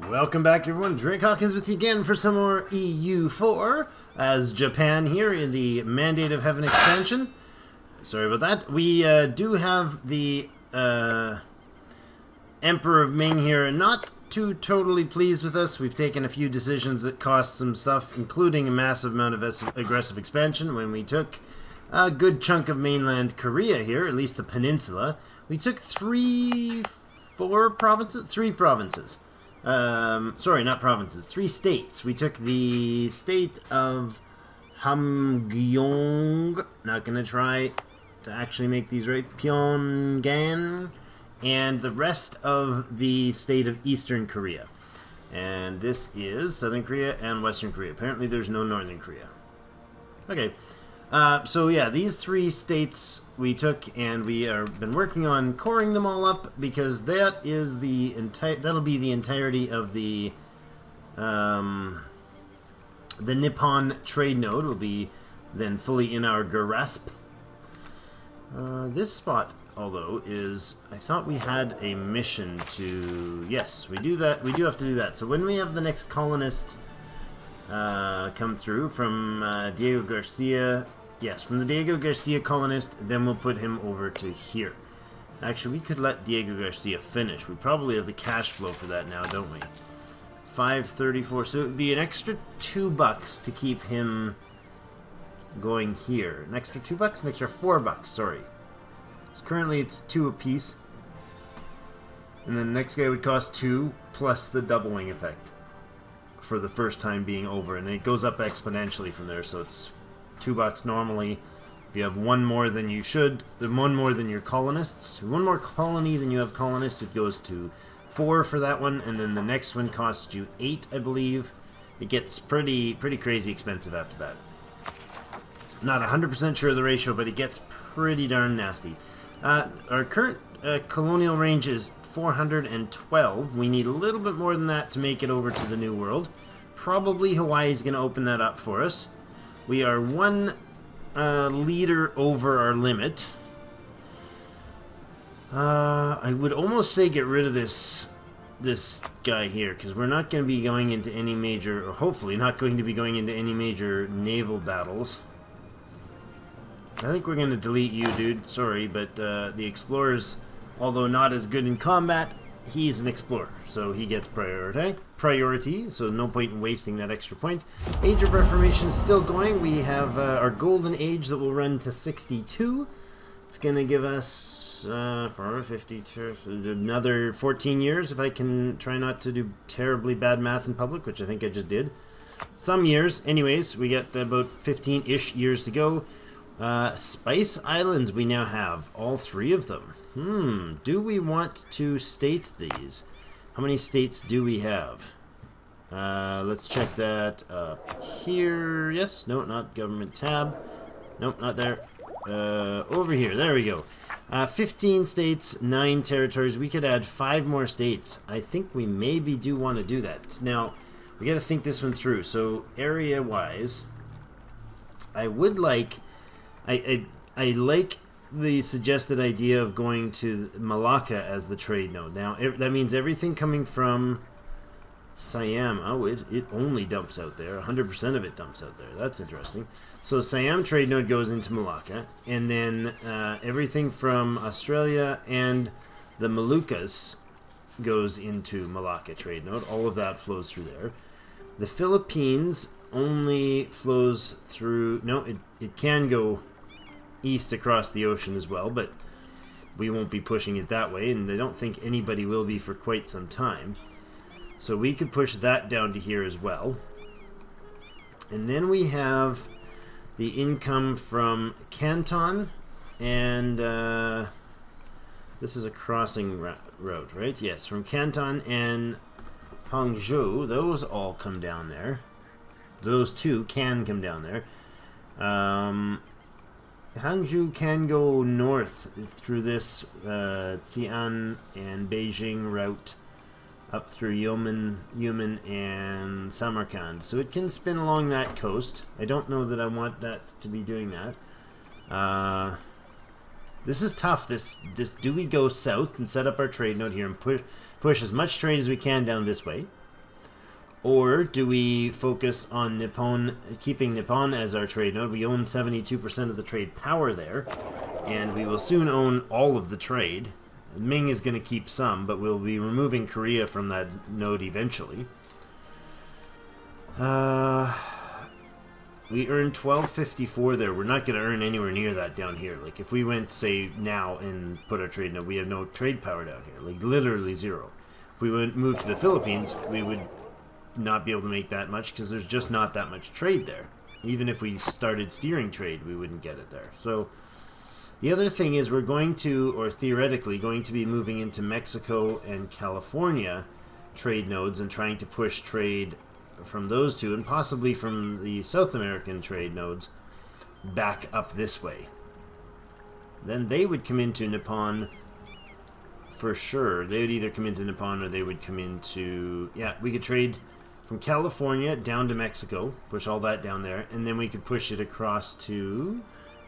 Welcome back, everyone. Drake-o-pedia with you again for some more EU4 as Japan here in the Mandate of Heaven expansion. Sorry about that. We do have the Emperor of Ming here, not too totally pleased with us. We've taken a few decisions that cost some stuff, including a massive amount of aggressive expansion when we took a good chunk of mainland Korea here, at least the peninsula. We took three provinces. Sorry, not provinces, 3 states. We took the state of Hamgyong, not gonna try to actually make these right, Pyongyang, and the rest of the state of Eastern Korea. And this is Southern Korea and Western Korea. Apparently there's no Northern Korea. Okay. So yeah, these 3 states we took, and we have been working on coring them all up because that is that'll be the entirety of the Nippon trade node will be then fully in our grasp. This spot, although, is, I thought we had a mission to, yes, we do that. We do have to do that. So when we have the next colonist come through from Diego Garcia. Yes, from the Diego Garcia colonist, then we'll put him over to here. Actually, we could let Diego Garcia finish. We probably have the cash flow for that now, don't we? 534, so it would be an extra $2 to keep him going here. An extra $2? An extra $4, sorry. So currently it's 2 apiece. And then the next guy would cost 2 plus the doubling effect for the first time being over. And it goes up exponentially from there, so it's $2 normally. If you have one more than you should, one more than your colonists, one more colony than you have colonists, it goes to 4 for that one, and then the next one costs you 8, I believe. It gets pretty crazy expensive after that. Not 100% sure of the ratio, but it gets pretty darn nasty. Our current colonial range is 412. We need a little bit more than that to make it over to the New World. Probably Hawaii's going to open that up for us. We are 1 leader over our limit. I would almost say get rid of this guy here, because we're not going to be going into any major, or hopefully not going to be going into any major naval battles. I think we're going to delete you, dude. Sorry, but the explorers, although not as good in combat, he's an explorer, so he gets priority, so no point in wasting that extra point. Age of Reformation is still going. We have our golden age that will run to 62. It's going to give us for 52, another 14 years if I can try not to do terribly bad math in public, which I think I just did. Some years. Anyways, we got about 15-ish years to go. Spice Islands we now have, all 3 of them. Do we want to state these? How many states do we have? Let's check that up here. Yes, no, not government tab. Nope, not there. Over here, there we go. 15 states, 9 territories. We could add 5 more states. I think we maybe do want to do that. Now, we got to think this one through. So, area-wise, I would like... I like the suggested idea of going to Malacca as the trade node. Now, that means everything coming from Siam, it only dumps out there. 100% of it dumps out there. That's interesting. So Siam trade node goes into Malacca, and then everything from Australia and the Moluccas goes into Malacca trade node. All of that flows through there. The Philippines only flows through... No, it can go east across the ocean as well, but we won't be pushing it that way, and I don't think anybody will be for quite some time. So we could push that down to here as well. And then we have the income from Canton, and this is a crossing road, right? Yes, from Canton and Hangzhou, those all come down there. Those 2 can come down there. Hangzhou can go north through this Xi'an and Beijing route up through Yumen and Samarkand. So it can spin along that coast. I don't know that I want that to be doing that. This is tough. This do we go south and set up our trade node here and push as much trade as we can down this way? Or do we focus on Nippon, keeping Nippon as our trade node? We own 72% of the trade power there, and we will soon own all of the trade. Ming is going to keep some, but we'll be removing Korea from that node eventually. We earned 1254 there. We're not going to earn anywhere near that down here. Like, if we went, say, now and put our trade node, we have no trade power down here. Like, literally zero. If we would move to the Philippines, we would not be able to make that much because there's just not that much trade there. Even if we started steering trade, we wouldn't get it there. So the other thing is we're going to, or theoretically going to be moving into Mexico and California trade nodes and trying to push trade from those two and possibly from the South American trade nodes back up this way. Then they would come into Nippon for sure. They would either come into Nippon or they would come into... Yeah, we could trade from California down to Mexico, push all that down there, and then we could push it across to...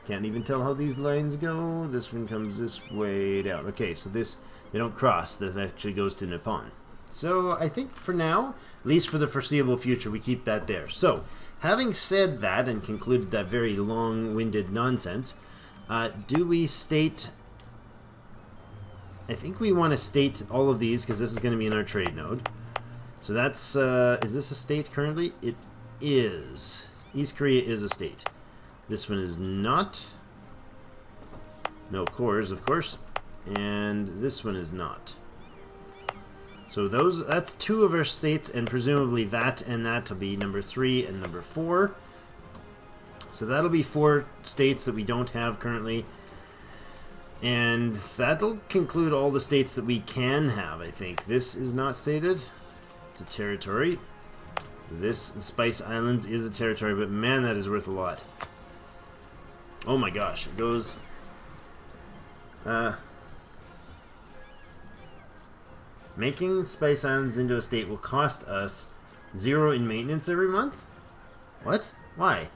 Can't even tell how these lines go. This one comes this way down. Okay, so this, they don't cross. That actually goes to Nippon. So I think for now, at least for the foreseeable future, we keep that there. So, having said that and concluded that very long-winded nonsense, do we state... I think we want to state all of these because this is going to be in our trade node. So that's, is this a state currently? It is. East Korea is a state. This one is not. No cores, of course. And this one is not. So that's two of our states, and presumably that and that will be number 3 and number 4. So that'll be 4 states that we don't have currently. And that'll conclude all the states that we can have, I think. This is not stated. It's a territory. This, Spice Islands, is a territory, but man, that is worth a lot. Oh my gosh, it goes... making Spice Islands into a state will cost us 0 in maintenance every month? What? Why?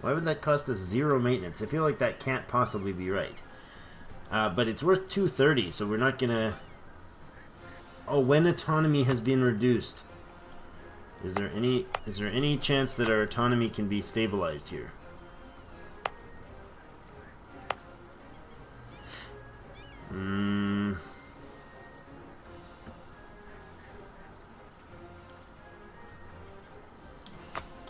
Why would that cost us 0 maintenance? I feel like that can't possibly be right. But it's worth 230, so we're not gonna... Oh, when autonomy has been reduced. Is there any chance that our autonomy can be stabilized here?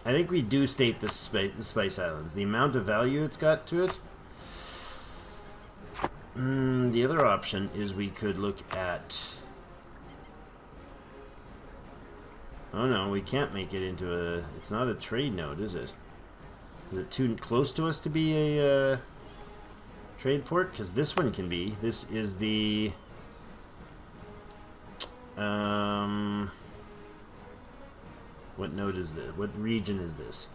I think we do state the Spice Islands. The amount of value it's got to it. The other option is we could look at... Oh no, we can't make it into a... It's not a trade node, is it? Is it too close to us to be a trade port? Because this one can be. This is the... What node is this? What region is this?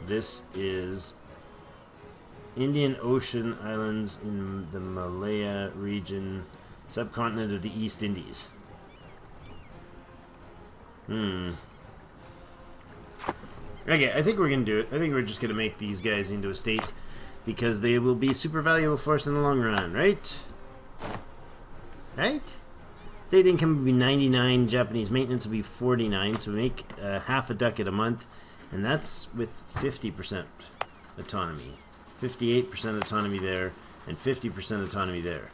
This is Indian Ocean Islands in the Malaya region, subcontinent of the East Indies. Okay, I think we're going to do it. I think we're just going to make these guys into a state because they will be super valuable for us in the long run, right? Right? State income will be 99, Japanese maintenance will be 49, so we make half a ducat a month, and that's with 50% autonomy. 58% autonomy there, and 50% autonomy there.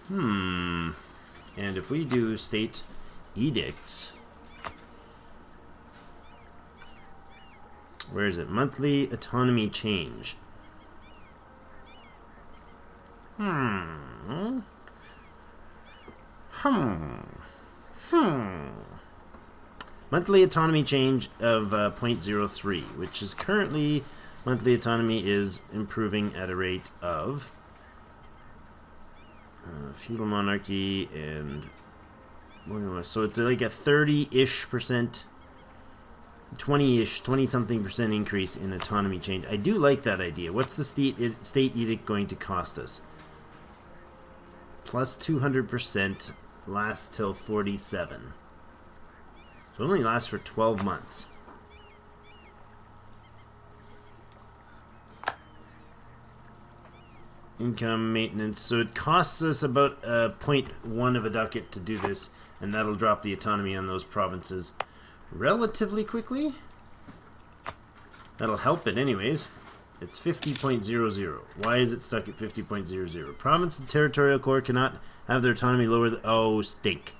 And if we do state edicts, where is it? Monthly autonomy change. Monthly autonomy change of 0.03, which is currently monthly autonomy is improving at a rate of feudal monarchy and so it's like a 30-ish percent, 20-ish, 20-something percent increase in autonomy change. I do like that idea. What's the state edict going to cost us? Plus 200%. Lasts till 47. So it only lasts for 12 months. Income, maintenance. So it costs us about 0.1 of a ducat to do this, and that'll drop the autonomy on those provinces relatively quickly. That'll help it anyways. It's 50.00. Why is it stuck at 50.00? Province and territorial core cannot have their autonomy lower than... Oh, stink.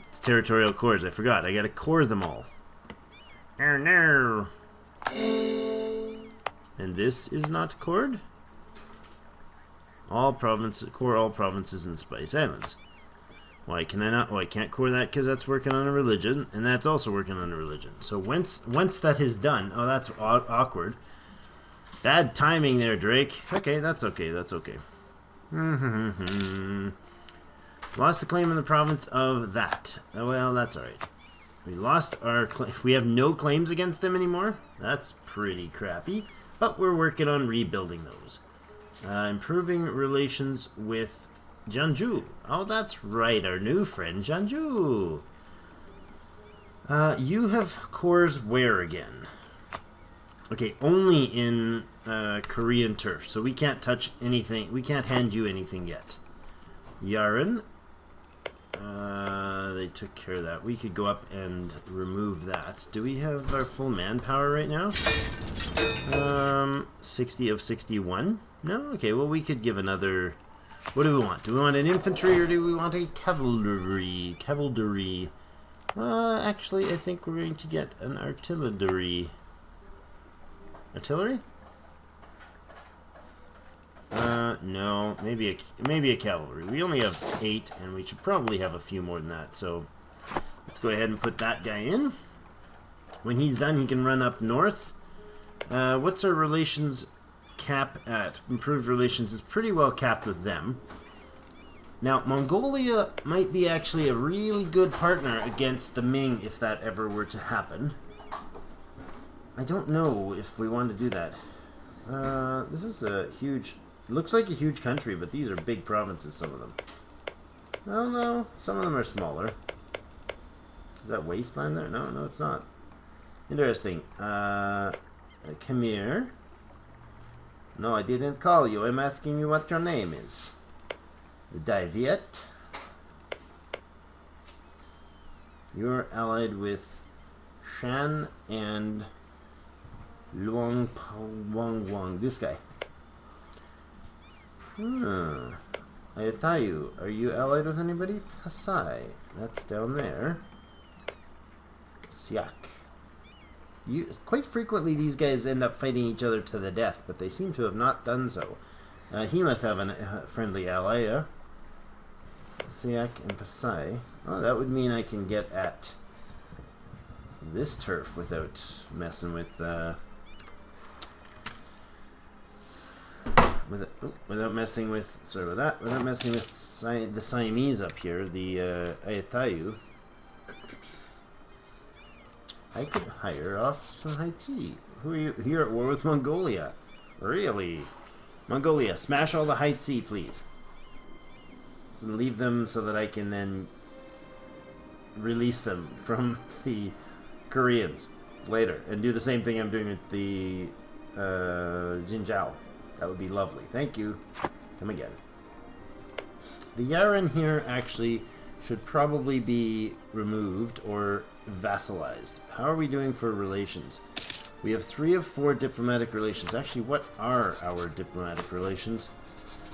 It's territorial cores. I forgot. I gotta core them all. Oh, no. And this is not cored? All provinces, core all provinces in Spice Islands. Why can I not? Oh, I can't core that because that's working on a religion, and that's also working on a religion. So once that is done... Oh, that's awkward. Bad timing there, Drake. Okay, that's okay, that's okay. Lost a claim in the province of that. Oh, well, that's alright. We lost our claim. We have no claims against them anymore? That's pretty crappy. But we're working on rebuilding those. Improving relations with Jeonju. Oh, that's right, our new friend Jeonju. You have cores where again? Okay, only in Korean turf, so we can't touch anything. We can't hand you anything yet. Yaren, they took care of that. We could go up and remove that. Do we have our full manpower right now? 60 of 61? No? Okay, well we could give another... What do we want? Do we want an infantry or do we want a cavalry? Cavalry. Actually, I think we're going to get an artillery. Artillery? No. Maybe a cavalry. We only have 8, and we should probably have a few more than that. So, let's go ahead and put that guy in. When he's done, he can run up north. What's our relations cap at? Improved relations is pretty well capped with them. Now, Mongolia might be actually a really good partner against the Ming if that ever were to happen. I don't know if we want to do that. This is a huge... Looks like a huge country, but these are big provinces, some of them. Oh, no. Some of them are smaller. Is that wasteland there? No, no, it's not. Interesting. Khmer. No, I didn't call you. I'm asking you what your name is. The Daviet. You're allied with Shan and Luang Wang Wang. This guy. Ayatayu. Are you allied with anybody? Pasai. That's down there. Siak. Quite frequently these guys end up fighting each other to the death, but they seem to have not done so. He must have a friendly ally, yeah? Siak and Pasai. Oh, that would mean I can get at this turf without messing with without messing with the Siamese up here, the Ayatayu. I could hire off some Haiti. Who are you? Here at war with Mongolia. Really? Mongolia, smash all the Haiti, please. And leave them so that I can then release them from the Koreans later. And do the same thing I'm doing with the Jinzhou. That would be lovely. Thank you. Come again. The Yaren here actually should probably be removed or vassalized. How are we doing for relations? We have 3 of 4 diplomatic relations. Actually, what are our diplomatic relations?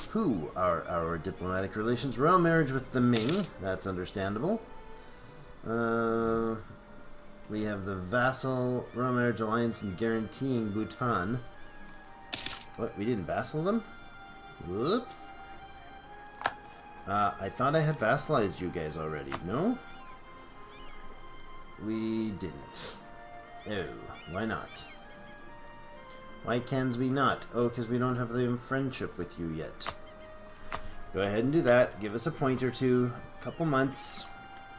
Who are our diplomatic relations? Royal marriage with the Ming. That's understandable. We have the vassal royal marriage alliance and guaranteeing Bhutan. What? We didn't vassal them? Whoops. I thought I had vassalized you guys already. No? We didn't. Oh, why not? Why cans we not? Oh, because we don't have the friendship with you yet. Go ahead and do that. Give us a point or two. A couple months.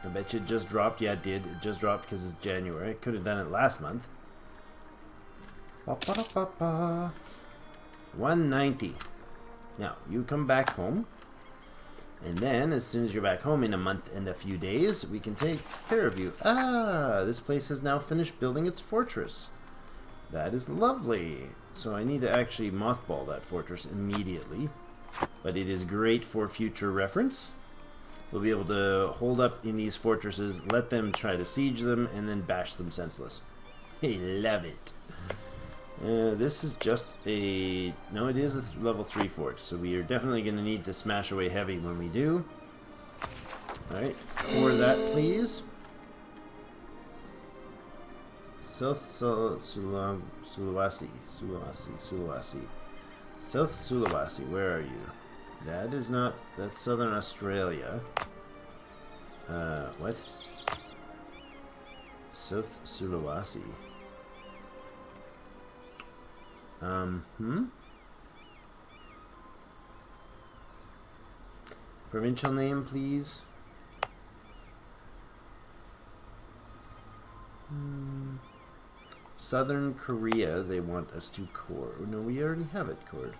I bet you it just dropped. Yeah, it did. It just dropped because it's January. I could have done it last month. 190. Now, you come back home. And then, as soon as you're back home in a month and a few days, we can take care of you. Ah, this place has now finished building its fortress. That is lovely. So I need to actually mothball that fortress immediately. but it is great for future reference. We'll be able to hold up in these fortresses, let them try to siege them, and then bash them senseless. I love it. This is just a... No, it is a level 3 fort, so we are definitely going to need to smash away heavy when we do. Alright, pour that, please. South Sulawesi. South Sulawesi, where are you? That is not... That's Southern Australia. What? South Sulawesi. Provincial name, please. Southern Korea, they want us to core. No, we already have it cored.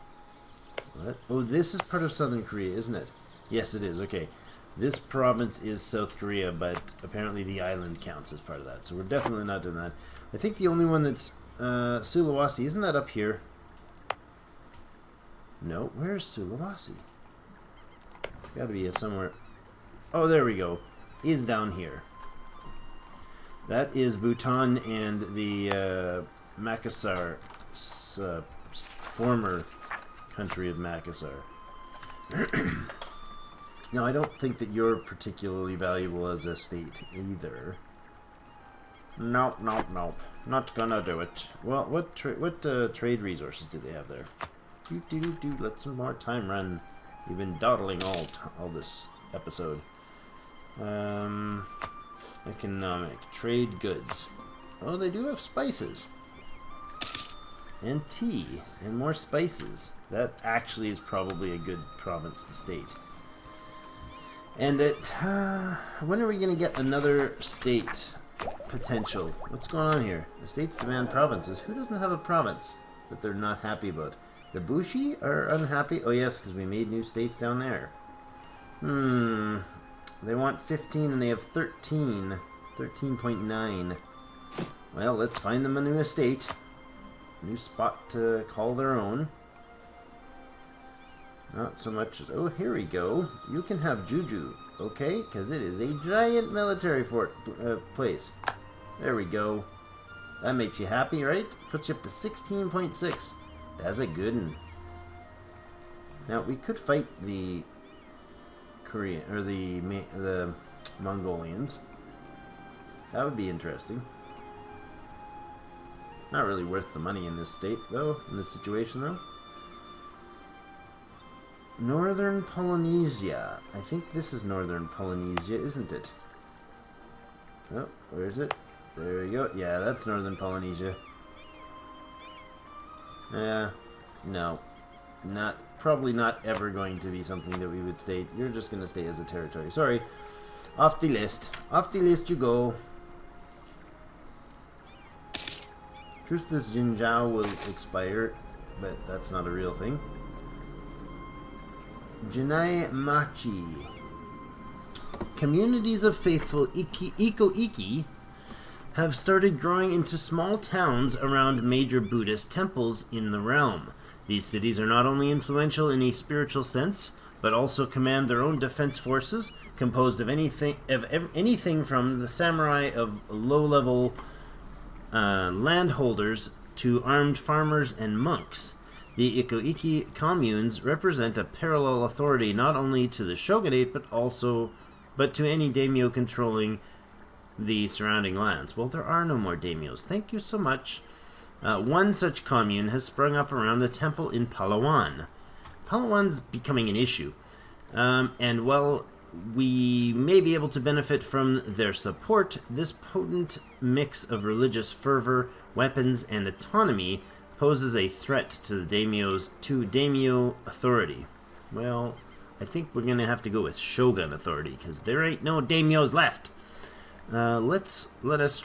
What? Oh, this is part of Southern Korea, isn't it? Yes, it is. Okay. This province is South Korea, but apparently the island counts as part of that. So we're definitely not doing that. I think the only one that's Sulawesi, isn't that up here? No, where's Sulawesi? Gotta be somewhere. Oh, there we go. Is down here. That is Bhutan and the Makassar, former country of Makassar. Now, I don't think that you're particularly valuable as a state either. Nope, nope, nope. Not gonna do it. Well, what trade resources do they have there? Let some more time run. We've been dawdling all this episode. Economic. Trade goods. Oh, they do have spices. And tea. And more spices. That actually is probably a good province to state. And when are we going to get another state potential? What's going on here? The states demand provinces. Who doesn't have a province that they're not happy about? The Bushi are unhappy? Oh yes, because we made new states down there. They want 15 and they have 13. 13.9. Well, let's find them a new estate. New spot to call their own. Not so much as... Oh, here we go. You can have Juju, okay? Because it is a giant military place. There we go. That makes you happy, right? Puts you up to 16.6. That's a good one. Now, we could fight the Korean... Or the Mongolians. That would be interesting. Not really worth the money in this state, though. In this situation, though. Northern Polynesia. I think this is Northern Polynesia, isn't it? Oh, where is it? There we go. Yeah, that's Northern Polynesia. No. Probably not ever going to be something that we would state. You're just going to stay as a territory. Sorry. Off the list. Off the list you go. Truce to Jinzhou will expire, but that's not a real thing. Jinai Machi. Communities of faithful Iko-Iki have started growing into small towns around major Buddhist temples in the realm. These cities are not only influential in a spiritual sense, but also command their own defense forces, composed of anything from the samurai of low-level landholders to armed farmers and monks. The Iko-Iki communes represent a parallel authority not only to the shogunate but to any daimyo controlling the surrounding lands. Well, there are no more daimyos. Thank you so much. One such commune has sprung up around the temple in Palawan. Palawan's becoming an issue. And while we may be able to benefit from their support, this potent mix of religious fervor, weapons, and autonomy poses a threat to the daimyo authority. Well, I think we're going to have to go with shogun authority, because there ain't no daimyos left. Let us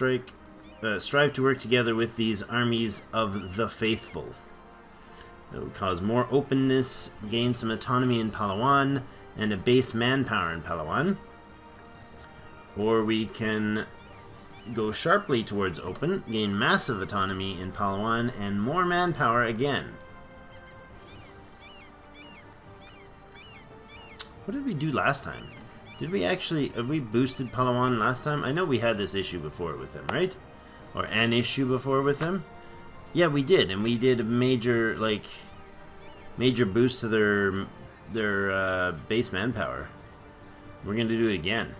strive to work together with these armies of the faithful. It will cause more openness, gain some autonomy in Palawan, and a base manpower in Palawan. Or we can go sharply towards open, gain massive autonomy in Palawan, and more manpower again. What did we do last time? Did we actually... Have we boosted Palawan last time? I know we had this issue before with him, right? Or an issue before with him? Yeah, we did. And we did a major, like... Major boost to their base manpower. We're going to do it again.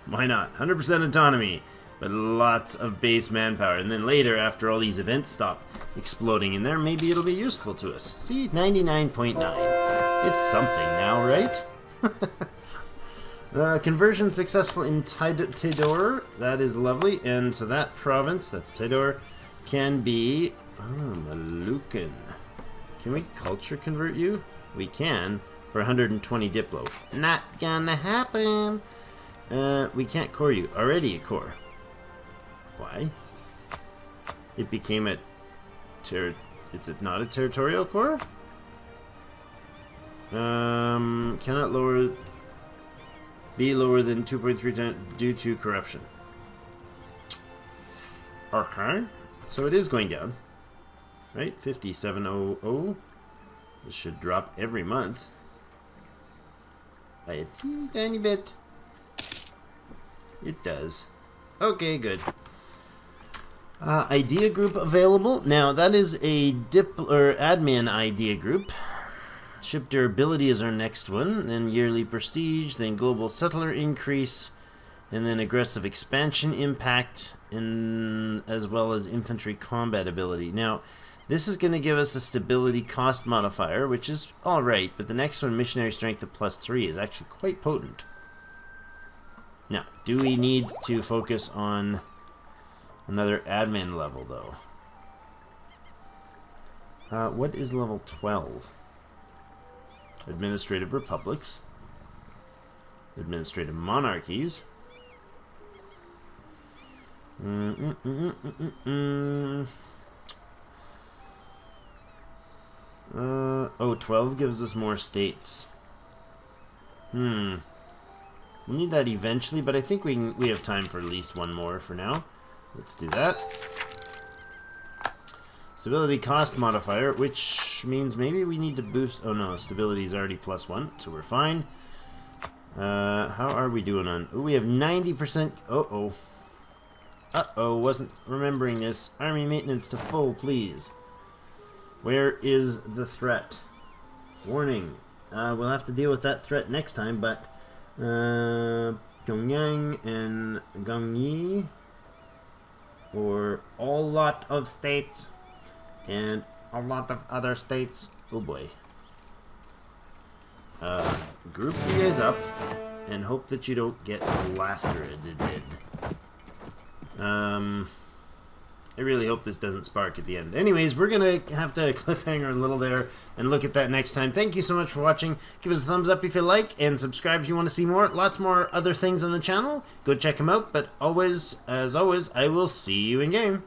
Why not? 100% autonomy. But lots of base manpower. And then later, after all these events stop exploding in there, maybe it'll be useful to us. See? 99.9. It's something now, right? Conversion successful in Tidor. That is lovely. And so that province, that's Tidor, can be... Oh, Malukan. Can we culture convert you? We can for 120 Diplo. Not gonna happen. We can't core you. Already a core. Why? It became a... It's not a territorial core? Cannot lower... Be lower than 2.3 times due to corruption. Okay. So it is going down. Right? 5700. This should drop every month. By a teeny tiny bit. It does. Okay, good. Idea group available. Now, that is a admin idea group. Ship durability is our next one, then yearly prestige, then global settler increase, and then aggressive expansion impact, and as well as infantry combat ability. Now, this is going to give us a stability cost modifier, which is alright, but the next one, missionary strength of +3, is actually quite potent. Now, do we need to focus on another admin level, though? What is level 12? Administrative republics, administrative monarchies. Oh, 12 gives us more states. We'll need that eventually, but I think we have time for at least one more for now. Let's do that. Stability cost modifier, which means maybe we need to boost... Oh no, stability is already +1, so we're fine. How are we doing on... Oh, we have 90%... Uh-oh. Uh-oh, wasn't remembering this. Army maintenance to full, please. Where is the threat? Warning. We'll have to deal with that threat next time, but... Pyongyang and Gangyi... Or all lot of states... And a lot of other states. Oh boy. Group you guys up and hope that you don't get blasted. I really hope this doesn't spark at the end. Anyways, we're gonna have to cliffhanger a little there and look at that next time. Thank you so much for watching. Give us a thumbs up if you like, and subscribe if you want to see more. Lots more other things on the channel. Go check them out. But always, as always, I will see you in game.